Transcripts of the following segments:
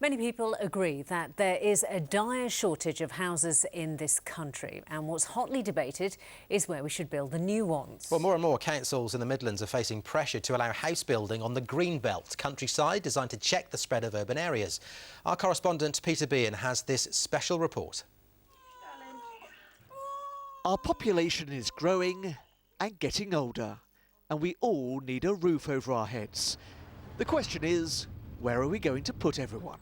Many people agree that there is a dire shortage of houses in this country, and what's hotly debated is where we should build the new ones. Well, more and more councils in the Midlands are facing pressure to allow house building on the greenbelt countryside designed to check the spread of urban areas. Our correspondent Peter Bean has this special report. Our population is growing and getting older, and we all need a roof over our heads. The question is, where are we going to put everyone?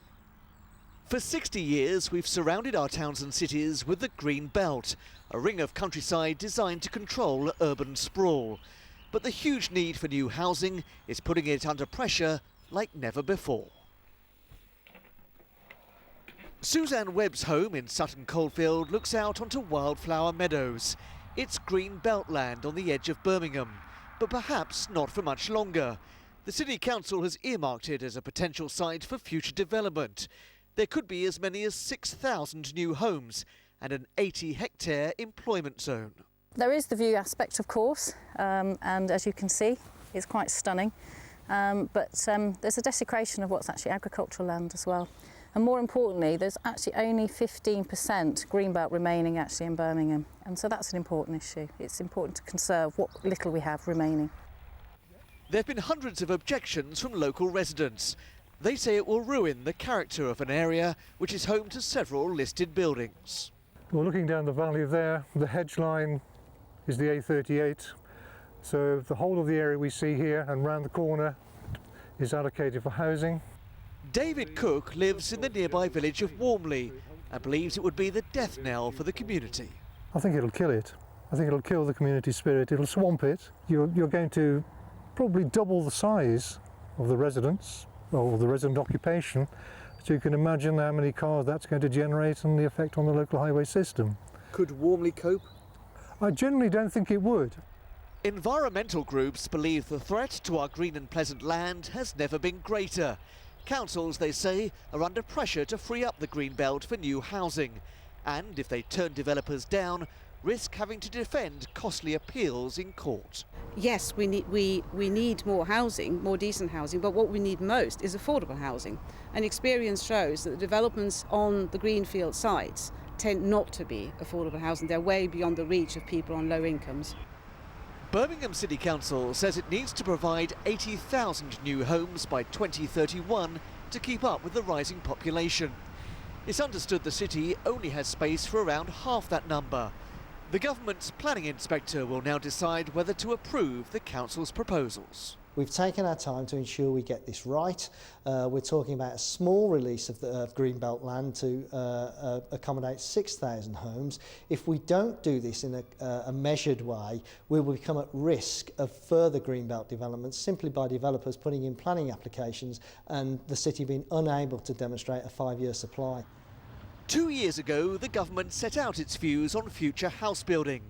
For 60 years, we've surrounded our towns and cities with the green belt, a ring of countryside designed to control urban sprawl. But the huge need for new housing is putting it under pressure like never before. Suzanne Webb's home in Sutton Coldfield looks out onto wildflower meadows. It's green belt land on the edge of Birmingham, but perhaps not for much longer. The City Council has earmarked it as a potential site for future development. There could be as many as 6,000 new homes and an 80-hectare employment zone. There is the view aspect, of course, and as you can see, it's quite stunning. But there's a desecration of what's actually agricultural land as well. And more importantly, there's actually only 15% greenbelt remaining actually in Birmingham. And so that's an important issue. It's important to conserve what little we have remaining. There have been hundreds of objections from local residents. They say it will ruin the character of an area which is home to several listed buildings. Well, looking down the valley there, the hedge line is the A38. So the whole of the area we see here and round the corner is allocated for housing. David Cook lives in the nearby village of Warmley and believes it would be the death knell for the community. I think it'll kill it. I think it'll kill the community spirit. It'll swamp it. You're going to probably double the size of the residents or the resident occupation. So you can imagine how many cars that's going to generate and the effect on the local highway system. Could Warmley cope? I generally don't think it would. Environmental groups believe the threat to our green and pleasant land has never been greater. Councils, they say, are under pressure to free up the green belt for new housing. And if they turn developers down, risk having to defend costly appeals in court. Yes, we need more housing, more decent housing, but what we need most is affordable housing. And experience shows that the developments on the greenfield sites tend not to be affordable housing. They're way beyond the reach of people on low incomes. Birmingham City Council says it needs to provide 80,000 new homes by 2031 to keep up with the rising population. It's understood the city only has space for around half that number. The government's planning inspector will now decide whether to approve the council's proposals. We've taken our time to ensure we get this right. We're talking about a small release of the greenbelt land to accommodate 6,000 homes. If we don't do this in a measured way, we will become at risk of further greenbelt developments simply by developers putting in planning applications and the city being unable to demonstrate a 5-year supply. 2 years ago, the government set out its views on future house building.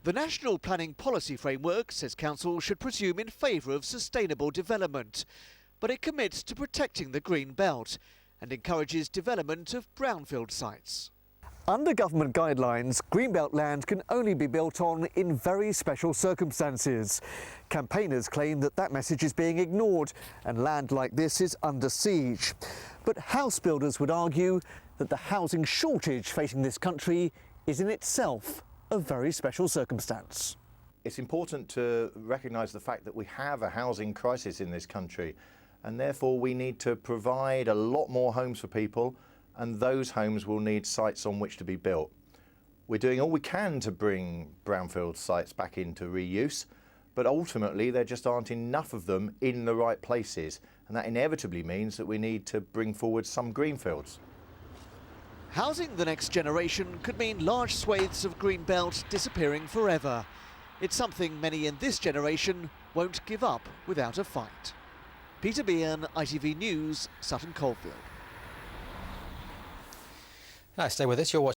The National Planning Policy Framework says council should presume in favour of sustainable development, but it commits to protecting the green belt and encourages development of brownfield sites. Under government guidelines, greenbelt land can only be built on in very special circumstances. Campaigners claim that that message is being ignored and land like this is under siege. But house builders would argue that the housing shortage facing this country is in itself a very special circumstance. It's important to recognise the fact that we have a housing crisis in this country, and therefore we need to provide a lot more homes for people, and those homes will need sites on which to be built. We're doing all we can to bring brownfield sites back into reuse, but ultimately there just aren't enough of them in the right places, and that inevitably means that we need to bring forward some greenfields. Housing the next generation could mean large swathes of green belt disappearing forever. It's something many in this generation won't give up without a fight. Peter Bean, ITV News, Sutton Coldfield. Stay with us. You're watching